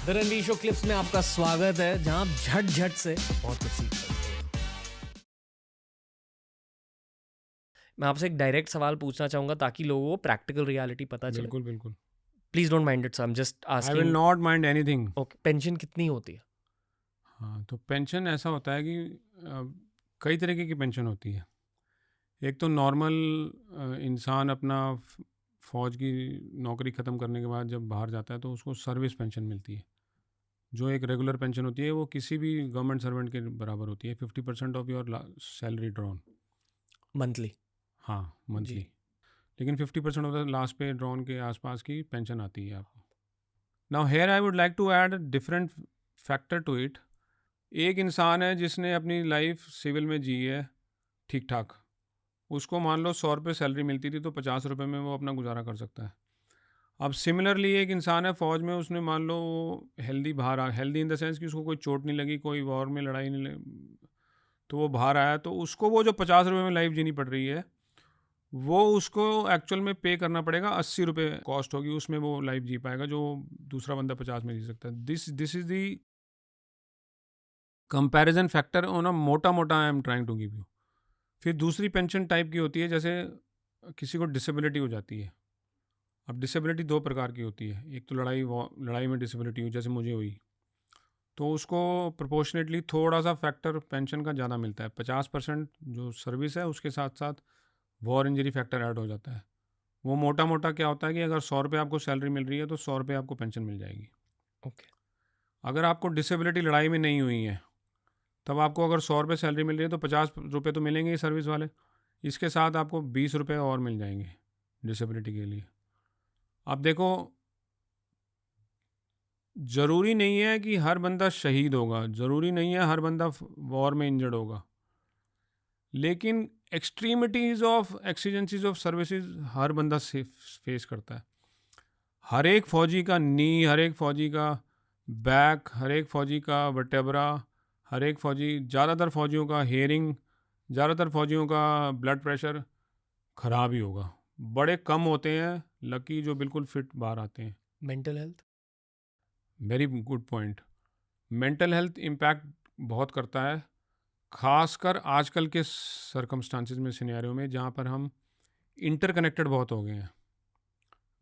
The Ranveer show clips में आपका स्वागत है, जहां आप झट झट से बहुत कुछ सीख सकते हो। मैं आपसे एक डायरेक्ट सवाल पूछना चाहूंगा ताकि लोगों को प्रैक्टिकल रियलिटी पता चले। बिल्कुल बिल्कुल। Please don't mind it, so I am just I will asking. Not mind anything. Okay, pension कितनी होती है? हाँ, तो पेंशन ऐसा होता है कि कई तरीके की पेंशन होती है। एक तो नॉर्मल इंसान अपना फ़ौज की नौकरी ख़त्म करने के बाद जब बाहर जाता है तो उसको सर्विस पेंशन मिलती है, जो एक रेगुलर पेंशन होती है। वो किसी भी गवर्नमेंट सर्वेंट के बराबर होती है, 50% of your salary drawn. Monthly? हाँ, जी। मंथली। लेकिन 50% of the last pay drawn के आसपास की पेंशन आती है आपको। Now here I would like to add different factor to it. एक इंसान है जिसने अपनी लाइफ सिविल में जी है ठीक ठाक, उसको मान लो 100 रुपये सैलरी मिलती थी तो 50 रुपये में वो अपना गुजारा कर सकता है। अब सिमिलरली एक इंसान है फ़ौज में, उसने मान लो वो हेल्दी बाहर आ, हेल्दी इन द सेंस कि उसको कोई चोट नहीं लगी, कोई वॉर में लड़ाई नहीं लगी, तो वो बाहर आया, तो उसको वो जो 50 रुपये में लाइफ जीनी पड़ रही है वो उसको एक्चुअल में पे करना पड़ेगा। 80 रुपये कॉस्ट होगी, उसमें वो लाइफ जी पाएगा जो दूसरा बंदा 50 में जी सकता है। This is the comparison factor on a मोटा मोटा I am trying to give you. फिर दूसरी पेंशन टाइप की होती है, जैसे किसी को डिसेबिलिटी हो जाती है। अब डिसेबिलिटी दो प्रकार की होती है। एक तो लड़ाई में डिसेबिलिटी हुई, जैसे मुझे हुई, तो उसको प्रोपोर्शनेटली थोड़ा सा फैक्टर पेंशन का ज़्यादा मिलता है। 50% जो सर्विस है उसके साथ साथ वॉर इंजरी फैक्टर ऐड हो जाता है। वो मोटा मोटा क्या होता है कि अगर 100 रुपये आपको सैलरी मिल रही है तो 100 रुपये आपको पेंशन मिल जाएगी। ओके। अगर आपको डिसेबिलिटी लड़ाई में नहीं हुई है तब आपको अगर 100 रुपये सैलरी मिल रही है तो 50 रुपये तो मिलेंगे ही सर्विस वाले, इसके साथ आपको 20 रुपये और मिल जाएंगे डिसेबिलिटी के लिए। अब देखो, ज़रूरी नहीं है कि हर बंदा शहीद होगा, ज़रूरी नहीं है हर बंदा वॉर में इंजर्ड होगा, लेकिन extremities of exigencies of services हर बंदा फेस करता है। हर एक फ़ौजी का नी, हर एक फ़ौजी का बैक, हर एक फ़ौजी का वर्टेब्रा, हर एक फ़ौजी, ज़्यादातर फ़ौजियों का हेयरिंग, ज़्यादातर फ़ौजियों का ब्लड प्रेशर ख़राब ही होगा। बड़े कम होते हैं लकी जो बिल्कुल फिट बाहर आते हैं। Mental health? Very good point. Mental health impact बहुत करता है, ख़ासकर आजकल के सर्कमस्टांसिस में, सिनेरियो में, जहाँ पर हम इंटरकनेक्टेड बहुत हो गए हैं।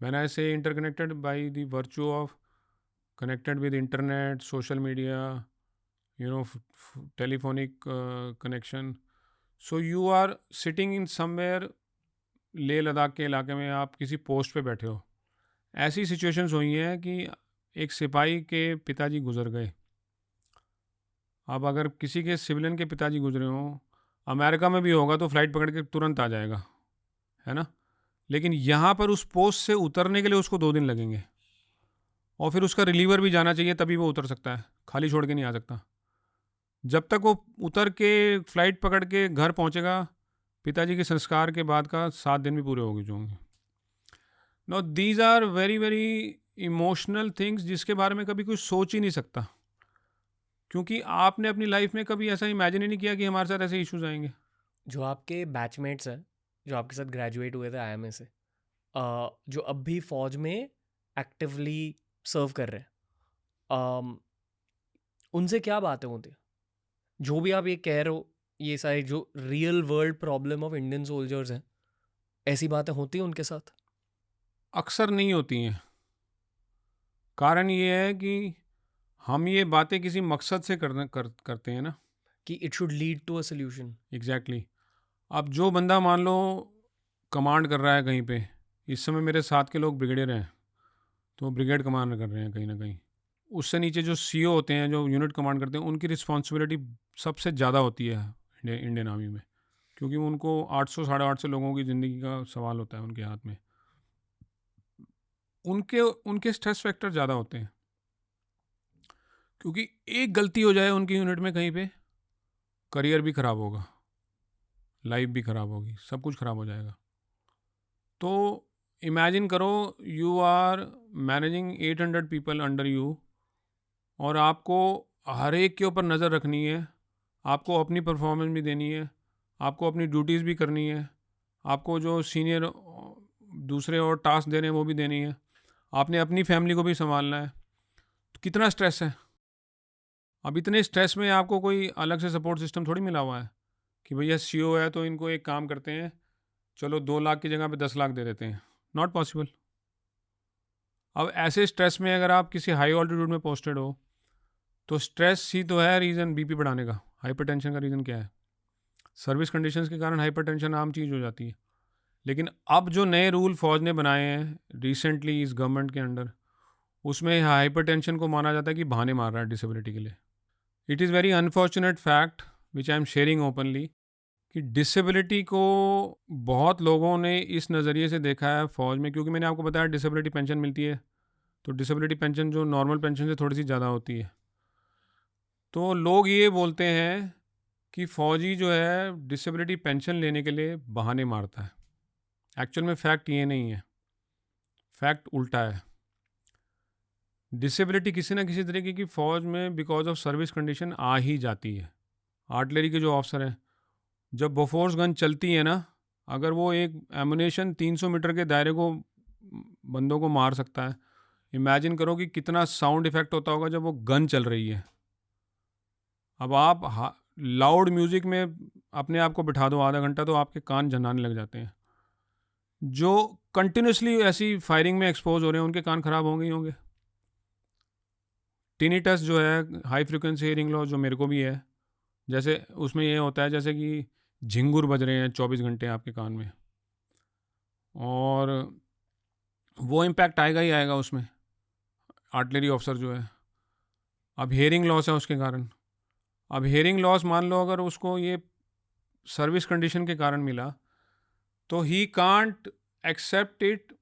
व्हेन आई से interconnected by the virtue of connected with internet, social media, telephonic connection. So you are sitting in somewhere, Leh Ladakh के इलाके में आप किसी पोस्ट पे बैठे हो। ऐसी सिचुएशंस हुई हैं कि एक सिपाही के पिताजी गुजर गए। अब अगर किसी के सिविलियन के पिताजी गुजरे हों, अमेरिका में भी होगा तो फ़्लाइट पकड़ के तुरंत आ जाएगा, है ना। लेकिन यहाँ पर उस पोस्ट से उतरने के लिए उसको 2 दिन लगेंगे, और फिर उसका रिलीवर भी जाना चाहिए तभी वो उतर सकता है, खाली छोड़ के नहीं आ सकता। जब तक वो उतर के फ़्लाइट पकड़ के घर पहुंचेगा, पिताजी के संस्कार के बाद का 7 दिन भी पूरे हो गए होंगे। No, these are very very emotional things जिसके बारे में कभी कोई सोच ही नहीं सकता, क्योंकि आपने अपनी लाइफ में कभी ऐसा इमेजिन ही नहीं किया कि हमारे साथ ऐसे इश्यूज आएंगे। जो आपके बैचमेट्स हैं, जो आपके साथ ग्रेजुएट हुए थे IMA से, जो अब भी फौज में एक्टिवली सर्व कर रहे हैं, उनसे क्या बातें होती हैं? जो भी आप ये कह रहे हो, ये सारी जो real world problem of Indian soldiers हैं, ऐसी बातें होती हैं उनके साथ? अक्सर नहीं होती हैं। कारण ये है कि हम ये बातें किसी मकसद से करते हैं ना। कि it should lead to a solution. Exactly. अब जो बंदा मान लो कमांड कर रहा है कहीं पे, इस समय मेरे साथ के लोग ब्रिगेडियर हैं तो ब्रिगेड कमांड कर रहे हैं कहीं ना कहीं। उससे नीचे जो सीओ होते हैं, जो यूनिट कमांड करते हैं, उनकी रिस्पॉन्सिबिलिटी सबसे ज़्यादा होती है इंडियन आर्मी में, क्योंकि उनको 800 850 लोगों की ज़िंदगी का सवाल होता है उनके हाथ में। उनके उनके स्ट्रेस फैक्टर ज़्यादा होते हैं, क्योंकि एक गलती हो जाए उनकी यूनिट में कहीं पे, करियर भी ख़राब होगा, लाइफ भी ख़राब होगी, सब कुछ ख़राब हो जाएगा। तो इमेजिन करो, you are managing 800 people under you, और आपको हर एक के ऊपर नज़र रखनी है, आपको अपनी परफॉर्मेंस भी देनी है, आपको अपनी ड्यूटीज़ भी करनी है, आपको जो सीनियर दूसरे और टास्क दे रहे हैं वो भी देनी है, आपने अपनी फैमिली को भी संभालना है। तो कितना स्ट्रेस है। अब इतने स्ट्रेस में आपको कोई अलग से सपोर्ट सिस्टम थोड़ी मिला हुआ है कि भैया सीईओ है तो इनको एक काम करते हैं, चलो 2 लाख की जगह पे 10 लाख दे देते हैं। Not possible. अब ऐसे स्ट्रेस में अगर आप किसी हाई ऑल्टीट्यूड में पोस्टेड हो तो स्ट्रेस ही तो है रीज़न बीपी बढ़ाने का। हाइपरटेंशन का रीज़न क्या है? सर्विस कंडीशंस के कारण हाइपरटेंशन आम चीज़ हो जाती है। लेकिन अब जो नए रूल फौज ने बनाए हैं रिसेंटली इस गवर्नमेंट के अंडर, उसमें हाइपरटेंशन को माना जाता है कि बहाने मार रहा है डिसेबिलिटी के लिए। It is very unfortunate fact which I am sharing openly कि डिसेबिलिटी को बहुत लोगों ने इस नज़रिए से देखा है फ़ौज में, क्योंकि मैंने आपको बताया डिसेबिलिटी पेंशन मिलती है, तो डिसेबिलिटी पेंशन जो नॉर्मल पेंशन से थोड़ी सी ज़्यादा होती है। तो लोग ये बोलते हैं कि फ़ौजी जो है डिसेबिलिटी पेंशन लेने के लिए बहाने मारता है। एक्चुअल में फ़ैक्ट ये नहीं है, फैक्ट उल्टा है। डिसेबिलिटी किसी ना किसी तरीके की फ़ौज में बिकॉज ऑफ सर्विस कंडीशन आ ही जाती है। आर्टिलरी के जो ऑफिसर हैं, जब बोफोर्स गन चलती है ना, अगर वो एक एमुनेशन 300 मीटर के दायरे को बंदों को मार सकता है, इमेजिन करो कि कितना साउंड इफ़ेक्ट होता होगा जब वो गन चल रही है। अब आप लाउड म्यूज़िक में अपने आप को बिठा दो आधा घंटा तो आपके कान झनाने लग जाते हैं। जो कंटिन्यूसली ऐसी फायरिंग में एक्सपोज हो रहे हैं उनके कान खराब होंगे ही होंगे। टिनिटस जो है हाई फ्रिक्वेंसी हियरिंग लॉस, जो मेरे को भी है, जैसे उसमें ये होता है जैसे कि झिंगुर बज रहे हैं 24 घंटे आपके कान में, और वो इम्पैक्ट आएगा ही आएगा उसमें आर्टिलरी ऑफिसर जो है। अब हियरिंग लॉस है उसके कारण। अब हियरिंग लॉस मान लो अगर उसको ये सर्विस कंडीशन के कारण मिला तो he can't accept it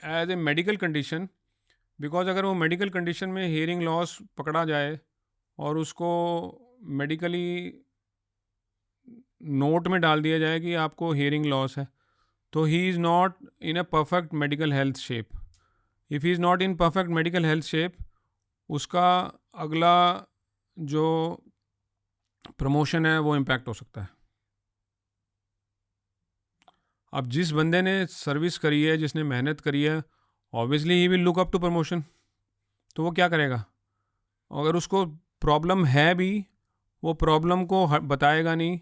as a medical condition, because अगर वो मेडिकल कंडीशन में हियरिंग लॉस पकड़ा जाए और उसको मेडिकली नोट में डाल दिया जाए कि आपको हियरिंग लॉस है, तो he is not in a perfect medical health shape. If he is not in perfect medical health shape, उसका अगला जो प्रमोशन है वो इम्पैक्ट हो सकता है। अब जिस बंदे ने सर्विस करी है, जिसने मेहनत करी है, obviously he will look up to promotion. तो वो क्या करेगा? अगर उसको प्रॉब्लम है भी, वो प्रॉब्लम को बताएगा नहीं,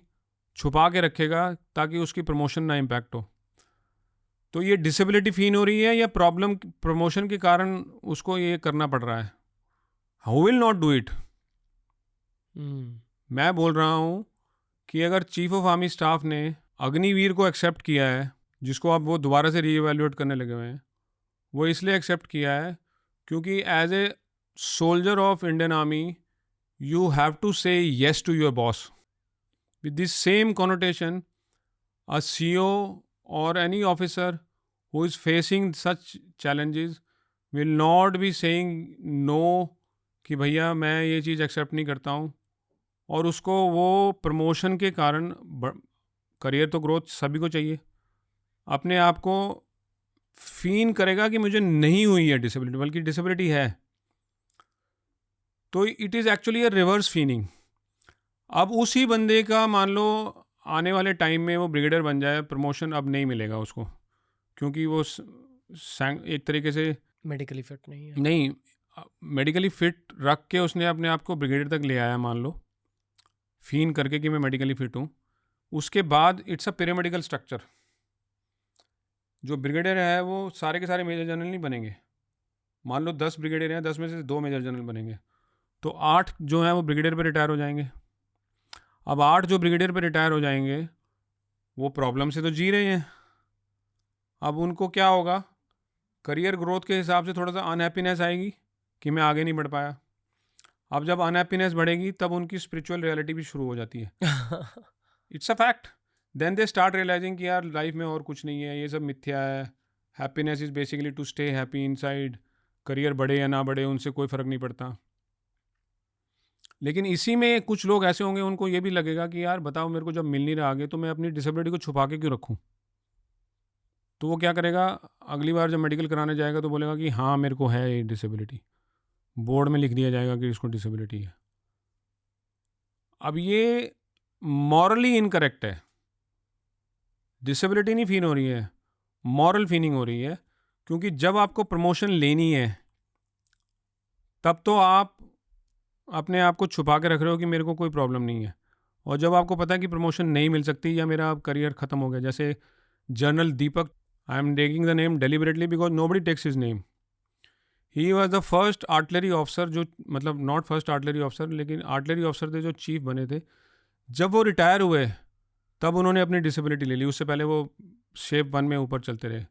छुपा के रखेगा ताकि उसकी प्रमोशन ना इम्पैक्ट हो। तो ये डिसेबिलिटी फील हो रही है या प्रॉब्लम प्रमोशन के कारण उसको ये करना पड़ रहा है? How will not do it? मैं बोल रहा हूँ कि अगर चीफ ऑफ आर्मी स्टाफ ने अग्निवीर को एक्सेप्ट किया है, जिसको आप वो दोबारा से रीएवैल्यूएट करने लगे हुए हैं, वो इसलिए एक्सेप्ट किया है क्योंकि as a soldier of Indian army you have to say yes to your boss. With this same connotation, a CEO or any officer who is facing such challenges will not be saying no कि भैया मैं ये चीज़ accept नहीं करता हूँ, और उसको वो प्रमोशन के कारण करियर तो ग्रोथ सभी को चाहिए, अपने आप को फील करेगा कि मुझे नहीं हुई है डिसेबिलिटी, बल्कि डिसेबिलिटी है, तो it is actually a reverse feeling. अब उसी बंदे का मान लो आने वाले टाइम में वो ब्रिगेडियर बन जाए, प्रमोशन अब नहीं मिलेगा उसको, क्योंकि वो एक तरीके से मेडिकली फिट नहीं है। नहीं, मेडिकली फिट रख के उसने अपने आप को ब्रिगेडियर तक ले आया, मान लो फीन करके कि मैं मेडिकली फिट हूँ। उसके बाद इट्स अ पिरामिडिकल स्ट्रक्चर। जो ब्रिगेडियर है वो सारे के सारे मेजर जनरल नहीं बनेंगे। मान लो 10 ब्रिगेडियर हैं, 10 में से 2 मेजर जनरल बनेंगे, तो 8 जो हैं वो ब्रिगेडियर पे रिटायर हो जाएंगे। अब 8 जो ब्रिगेडियर पे रिटायर हो जाएंगे वो प्रॉब्लम से तो जी रहे हैं। अब उनको क्या होगा? करियर ग्रोथ के हिसाब से थोड़ा सा अनहैप्पीनेस आएगी कि मैं आगे नहीं बढ़ पाया। अब जब अनहैप्पीनेस बढ़ेगी तब उनकी स्पिरिचुअल रियलिटी भी शुरू हो जाती है। It's a fact. Then they start realizing कि यार लाइफ में और कुछ नहीं है, ये सब मिथ्या है। Happiness is basically to stay happy inside. Career बढ़े या ना बढ़े उनसे कोई फ़र्क नहीं पड़ता। लेकिन इसी में कुछ लोग ऐसे होंगे उनको ये भी लगेगा कि यार बताओ, मेरे को जब मिल नहीं रहा आगे तो मैं अपनी डिसेबिलिटी को छुपा के क्यों रखूं? तो वो क्या करेगा? अगली बार जब मेडिकल कराने जाएगा तो बोलेगा कि हाँ मेरे को है ये डिसेबिलिटी, बोर्ड में लिख दिया जाएगा कि इसको डिसेबिलिटी है। अब ये मॉरली इनकरेक्ट है। डिसेबिलिटी नहीं फील हो रही है, मॉरल फीलिंग हो रही है, क्योंकि जब आपको प्रमोशन लेनी है तब तो आप अपने आप को छुपा के रख रहे हो कि मेरे को कोई प्रॉब्लम नहीं है। और जब आपको पता है कि प्रमोशन नहीं मिल सकती या मेरा अब करियर ख़त्म हो गया, जैसे general Deepak, I am taking the name deliberately because nobody takes his name, he was the first artillery officer, जो मतलब नॉट फर्स्ट आर्टिलरी ऑफिसर लेकिन आर्टिलरी ऑफिसर थे जो चीफ बने थे। जब वो रिटायर हुए तब उन्होंने अपनी डिसेबिलिटी ले ली, उससे पहले वो शेप 1 में ऊपर चलते रहे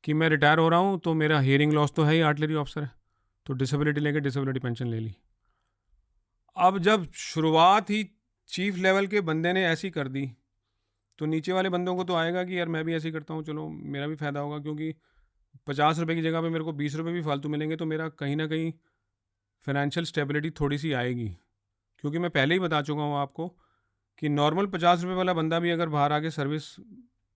कि मैं रिटायर हो रहा हूँ तो मेरा हियरिंग लॉस तो है ही, आर्टिलरी ऑफिसर है, तो डिसेबिलिटी लेके डिसेबिलिटी पेंशन ले ली। अब जब शुरुआत ही चीफ लेवल के बंदे ने ऐसी कर दी तो नीचे वाले बंदों को तो आएगा कि यार मैं भी ऐसे ही करता हूँ, चलो मेरा भी फ़ायदा होगा, क्योंकि 50 रुपये की जगह पे मेरे को 20 रुपये भी फालतू मिलेंगे तो मेरा कहीं ना कहीं फाइनेंशियल स्टेबिलिटी थोड़ी सी आएगी। क्योंकि मैं पहले ही बता चुका हूँ आपको कि नॉर्मल 50 रुपये वाला बंदा भी अगर बाहर आके सर्विस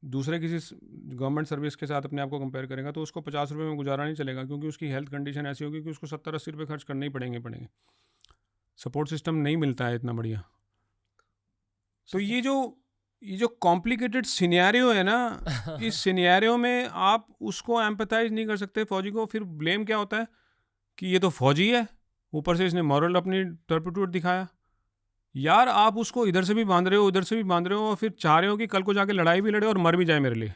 दूसरे किसी गवर्नमेंट सर्विस के साथ अपने आप को कंपेयर करेगा तो उसको 50 रुपये में गुजारा नहीं चलेगा, क्योंकि उसकी हेल्थ कंडीशन ऐसी होगी कि उसको 70-80 रुपये खर्च करने ही पड़ेंगे। सपोर्ट सिस्टम नहीं मिलता है इतना बढ़िया। तो ये जो कॉम्प्लिकेटेड सिनेरियो है ना, इस सिनेरियो में आप उसको एम्पैथाइज नहीं कर सकते फौजी को। फिर ब्लेम क्या होता है कि ये तो फौजी है, ऊपर से इसने मॉरल अपनी टर्पिट्यूड दिखाया। यार आप उसको इधर से भी बांध रहे हो, उधर से भी बांध रहे हो, और फिर चाह रहे हो कि कल को जाके लड़ाई भी लड़े और मर भी जाए मेरे लिए,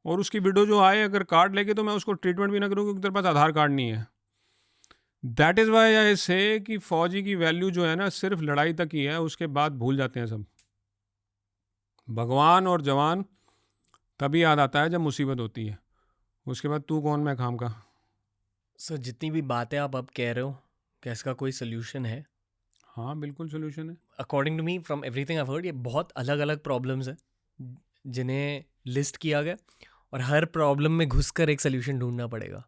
और उसकी विडो जो आए अगर कार्ड लेके तो मैं उसको ट्रीटमेंट भी ना करूँ क्योंकि तेरे पास आधार कार्ड नहीं है। दैट इज़ वाई आई से कि फ़ौजी की वैल्यू जो है ना सिर्फ लड़ाई तक ही है, उसके बाद भूल जाते हैं सब। भगवान और जवान तभी याद आता है जब मुसीबत होती है, उसके बाद तू कौन मैं खाम का। सर जितनी भी बातें आप अब कह रहे हो, क्या इसका कोई सोल्यूशन है? हाँ बिल्कुल सोल्यूशन है। According to me from everything I heard, ये बहुत अलग अलग प्रॉब्लम्स हैं जिन्हें लिस्ट किया गया और हर प्रॉब्लम में घुसकर एक सोल्यूशन ढूंढना पड़ेगा।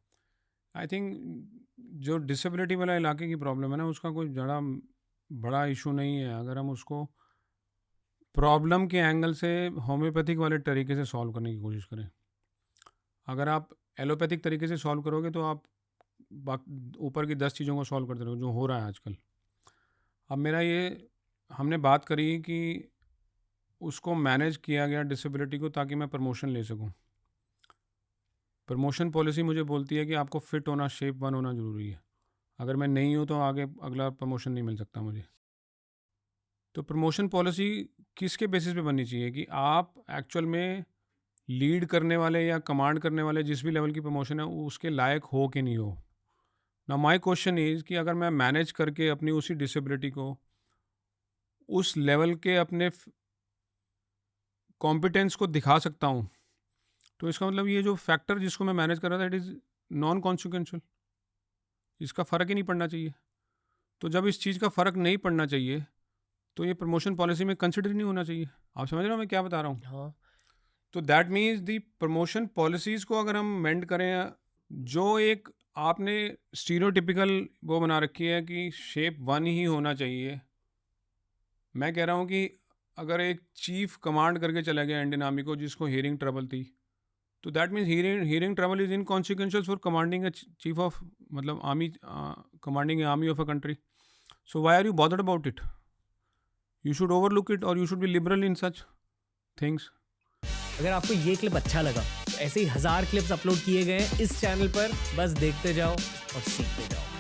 आई थिंक जो डिसेबिलिटी वाला इलाके की प्रॉब्लम है ना, उसका कोई ज़्यादा बड़ा इशू नहीं है अगर हम उसको प्रॉब्लम के एंगल से होम्योपैथिक वाले तरीके से सॉल्व करने की कोशिश करें। अगर आप एलोपैथिक तरीके से सॉल्व करोगे तो आप ऊपर की 10 चीज़ों को सॉल्व करते रहोगे, जो हो रहा है आजकल। अब मेरा ये, हमने बात करी कि उसको मैनेज किया गया डिसेबिलिटी को ताकि मैं प्रमोशन ले सकूं। प्रमोशन पॉलिसी मुझे बोलती है कि आपको फिट होना, शेप 1 होना ज़रूरी है। अगर मैं नहीं हूँ तो आगे अगला प्रमोशन नहीं मिल सकता मुझे। तो प्रमोशन पॉलिसी किसके बेसिस पे बननी चाहिए कि आप एक्चुअल में लीड करने वाले या कमांड करने वाले जिस भी लेवल की प्रमोशन है उसके लायक हो कि नहीं हो। ना माय क्वेश्चन इज़ कि अगर मैं मैनेज करके अपनी उसी डिसेबिलिटी को उस लेवल के अपने कॉम्पिटेंस को दिखा सकता हूँ, तो इसका मतलब ये जो फैक्टर जिसको मैं मैनेज कर रहा था इट इज़ नॉन कॉन्सिक्वेंशियल, इसका फ़र्क ही नहीं पड़ना चाहिए। तो जब इस चीज़ का फ़र्क नहीं पड़ना चाहिए तो ये प्रमोशन पॉलिसी में कंसिडर नहीं होना चाहिए। आप समझ रहे हो मैं क्या बता रहा हूँ? हाँ, तो that means the promotion policies को अगर हम मेंड करें, जो एक आपने स्टीरियोटिपिकल वो बना रखी है कि शेप 1 ही होना चाहिए। मैं कह रहा हूँ कि अगर एक चीफ कमांड करके चला गया इंडियन आर्मी को जिसको हियरिंग ट्रबल थी, तो that means hearing trouble is inconsequential for commanding a chief of, मतलब army, commanding army of a country. So why are you bothered about it? You should overlook it और you should be liberal in such things. अगर आपको ये clip अच्छा लगा तो ऐसे ही 1000 clips upload किए गए हैं इस चैनल पर, बस देखते जाओ और सीखते जाओ।